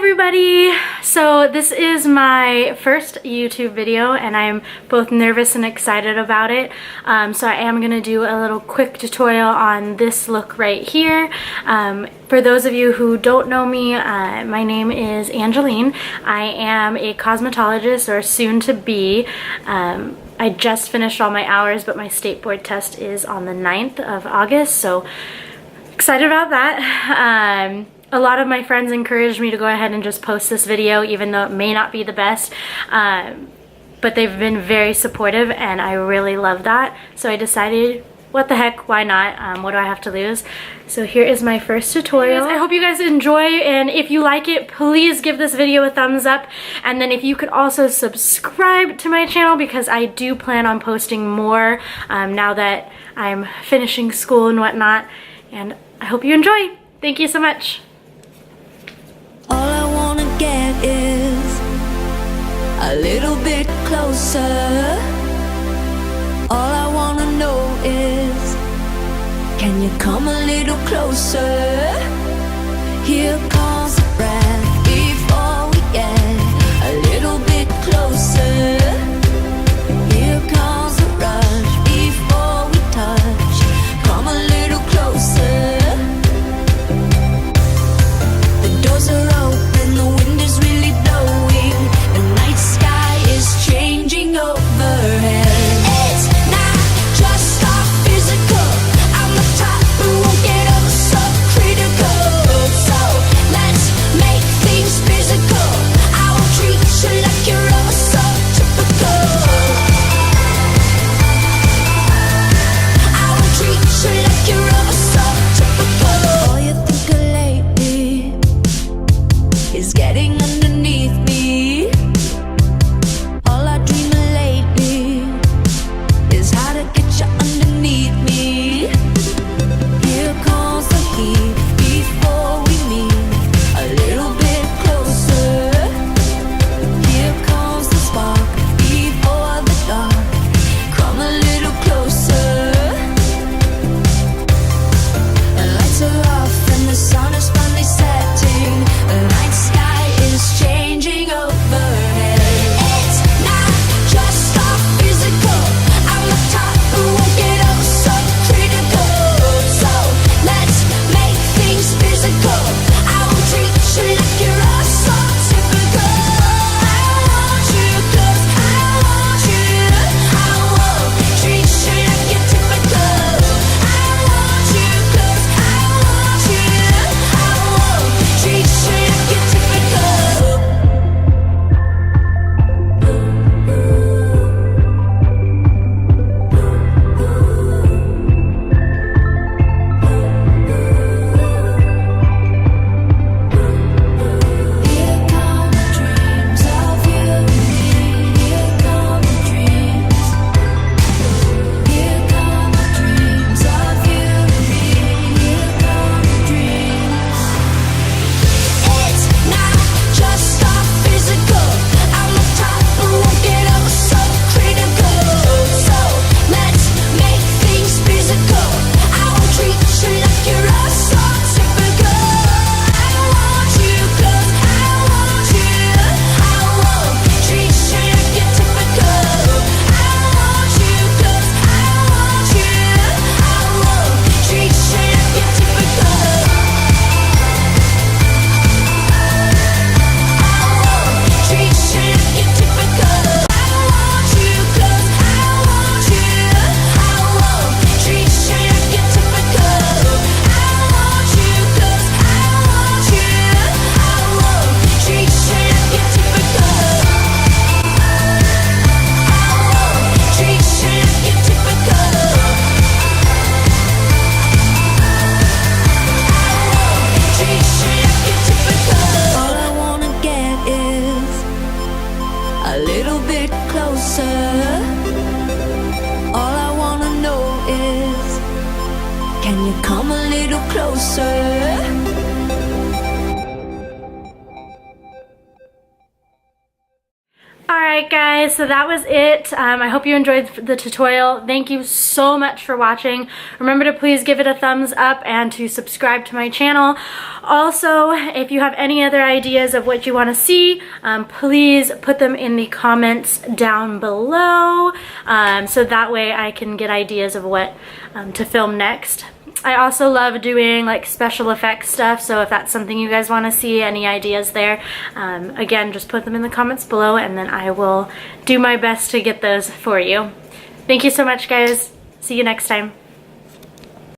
everybody! So this is my first YouTube video and I'm both nervous and excited about it. So I am going to do a little quick tutorial on this look right here. For those of you who don't know me, my name is Angeline. I am a cosmetologist, or soon to be. I just finished all my hours, but my state board test is on the 9th of August, so excited about that. A lot of my friends encouraged me to go ahead and just post this video, even though it may not be the best, but they've been very supportive and I really love that. So I decided, what the heck, why not? What do I have to lose? So here is my first tutorial. I hope you guys enjoy, and if you like it, please give this video a thumbs up. And then if you could also subscribe to my channel, because I do plan on posting more now that I'm finishing school and whatnot. And I hope you enjoy. Thank you so much. All I wanna get is a little bit closer. All I wanna know is, can you come a little closer? Here comes the breath before we get a little bit closer. Here comes the rush before we touch. Come a little closer. The doors are open, the wind is really blowing. The night sky is changing overhead. It's not just our physical. I'm the type who won't get up so critical. Alright guys, so that was it. I hope you enjoyed the tutorial. Thank you so much for watching. Remember to please give it a thumbs up and to subscribe to my channel. Also, if you have any other ideas of what you want to see, please put them in the comments down below, so that way I can get ideas of what to film next. I also love doing like special effects stuff, so if that's something you guys want to see, any ideas there, again, just put them in the comments below and then I will do my best to get those for you. Thank you so much guys. See you next time.